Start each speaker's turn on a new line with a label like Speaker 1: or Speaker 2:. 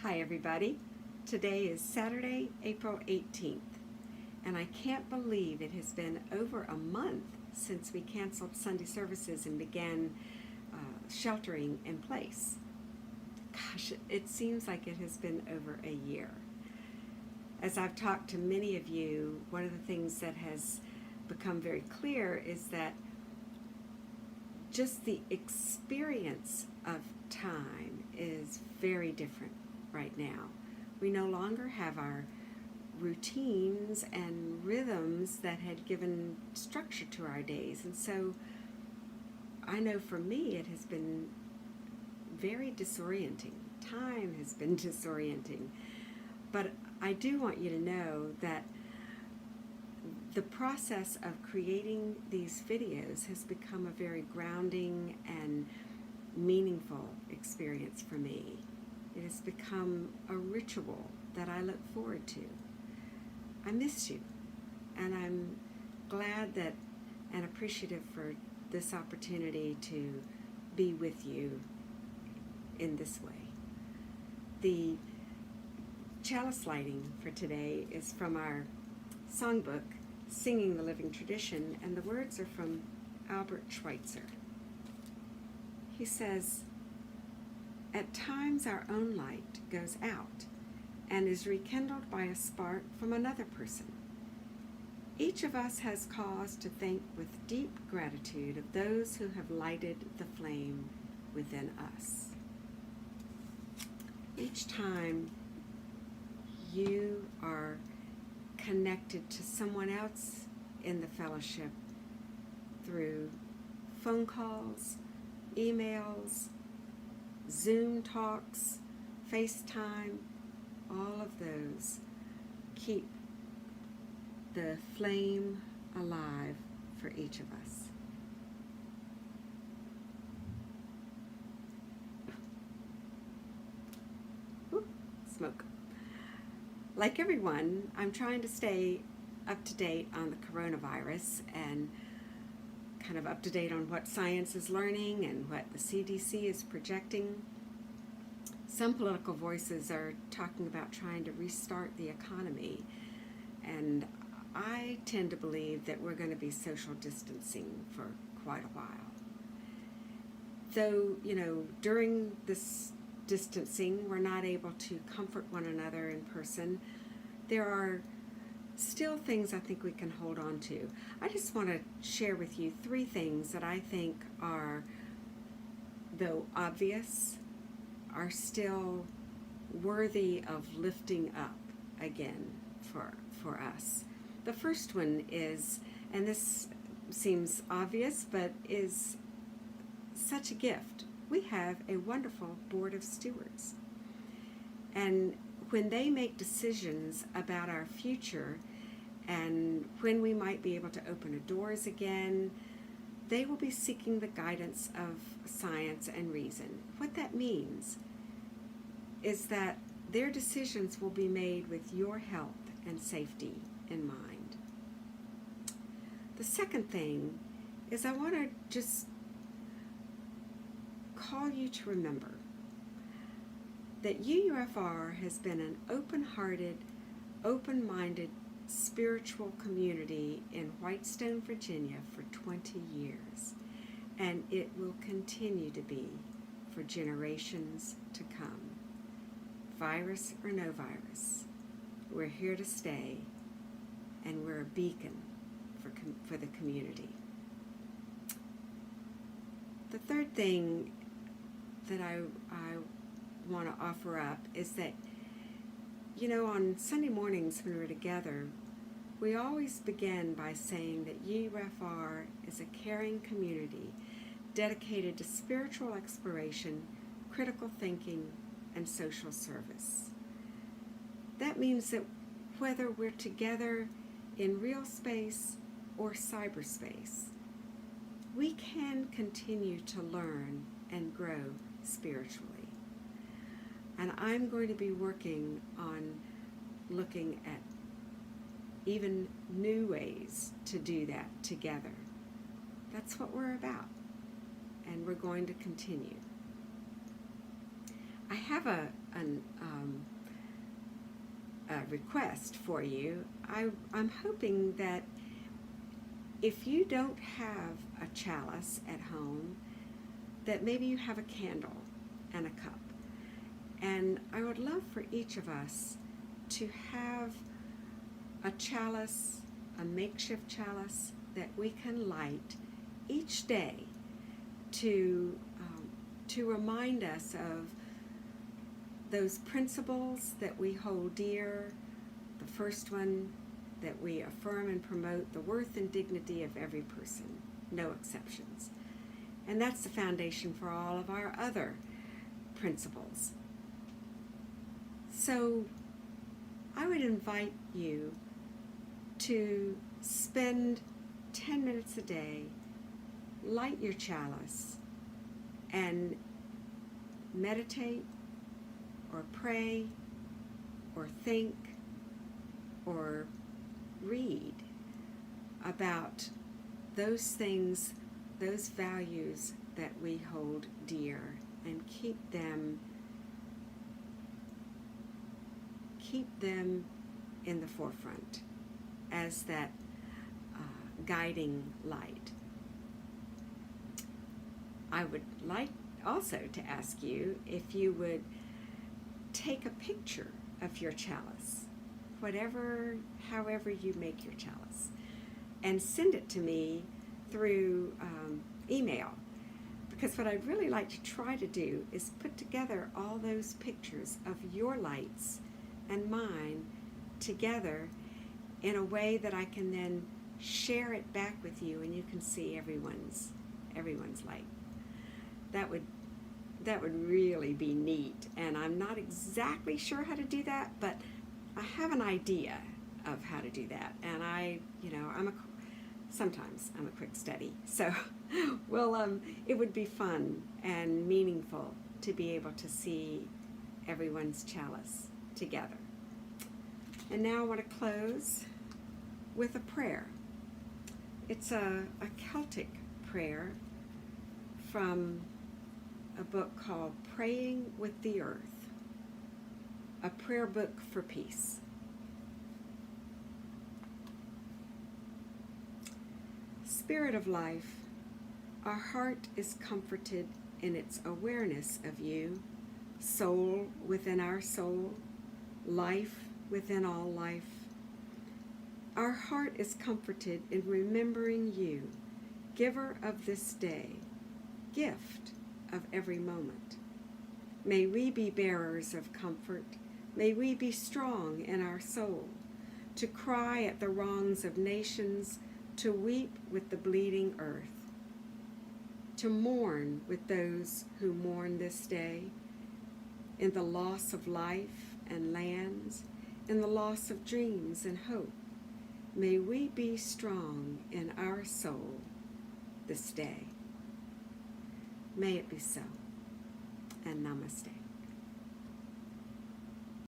Speaker 1: Hi everybody. Today is Saturday, April 18th, and I can't believe it has been over a month since we canceled Sunday services and began sheltering in place. Gosh, it seems like it has been over a year. As I've talked to many of you, one of the things that has become very clear is that just the experience of time is very different right now. We no longer have our routines and rhythms that had given structure to our days. And so I know for me it has been very disorienting. Time has been disorienting. But I do want you to know that the process of creating these videos has become a very grounding and meaningful experience for me. It has become a ritual that I look forward to. I miss you, and I'm glad that and appreciative for this opportunity to be with you in this way. The chalice lighting for today is from our songbook, Singing the Living Tradition, and the words are from Albert Schweitzer. He says, "At times our own light goes out and is rekindled by a spark from another person. Each of us has cause to think with deep gratitude of those who have lighted the flame within us." Each time you are connected to someone else in the fellowship through phone calls, emails, Zoom talks, FaceTime, all of those keep the flame alive for each of us. Ooh, smoke. Like everyone, I'm trying to stay up to date on the coronavirus and kind of up to date on what science is learning and what the CDC is projecting. Some political voices are talking about trying to restart the economy, and I tend to believe that we're going to be social distancing for quite a while. Though, during this distancing, we're not able to comfort one another in person, there are still things I think we can hold on to. I just want to share with you 3 things that I think are, though obvious, are still worthy of lifting up again for us. The first one is, and this seems obvious, but is such a gift. We have a wonderful board of stewards. And when they make decisions about our future and when we might be able to open our doors again, they will be seeking the guidance of science and reason. What that means is that their decisions will be made with your health and safety in mind. The second thing is I want to just call you to remember that UUFR has been an open-hearted, open-minded spiritual community in Whitestone, Virginia for 20 years, and it will continue to be for generations to come. Virus or no virus, we're here to stay, and we're a beacon for the community. The third thing that I want to offer up is that, on Sunday mornings when we're together, we always begin by saying that UUFR is a caring community dedicated to spiritual exploration, critical thinking, and social service. That means that whether we're together in real space or cyberspace, we can continue to learn and grow spiritually. And I'm going to be working on looking at even new ways to do that together. That's what we're about, and we're going to continue. I have a request for you. I'm hoping that if you don't have a chalice at home, that maybe you have a candle and a cup. And I would love for each of us to have a chalice, a makeshift chalice that we can light each day to remind us of those principles that we hold dear. The first one, that we affirm and promote the worth and dignity of every person, no exceptions. And that's the foundation for all of our other principles. So I would invite you to spend 10 minutes a day, light your chalice, and meditate or pray or think or read about those things, those values that we hold dear, and keep them in the forefront as that guiding light. I would like also to ask you if you would take a picture of your chalice, however you make your chalice, and send it to me through email. Because what I'd really like to try to do is put together all those pictures of your lights and mine together in a way that I can then share it back with you, and you can see everyone's light. That would really be neat, and I'm not exactly sure how to do that, but I have an idea of how to do that. And sometimes I'm a quick study, so it would be fun and meaningful to be able to see everyone's chalice together. And now I want to close with a prayer. It's a Celtic prayer from a book called Praying with the Earth, a prayer book for peace. Spirit of life, our heart is comforted in its awareness of you, soul within our soul, life within all life. Our heart is comforted in remembering you, giver of this day, gift of every moment. May we be bearers of comfort. May we be strong in our soul, to cry at the wrongs of nations, to weep with the bleeding earth, to mourn with those who mourn this day, in the loss of life and lands, in the loss of dreams and hope. May we be strong in our soul this day. May it be so, and namaste.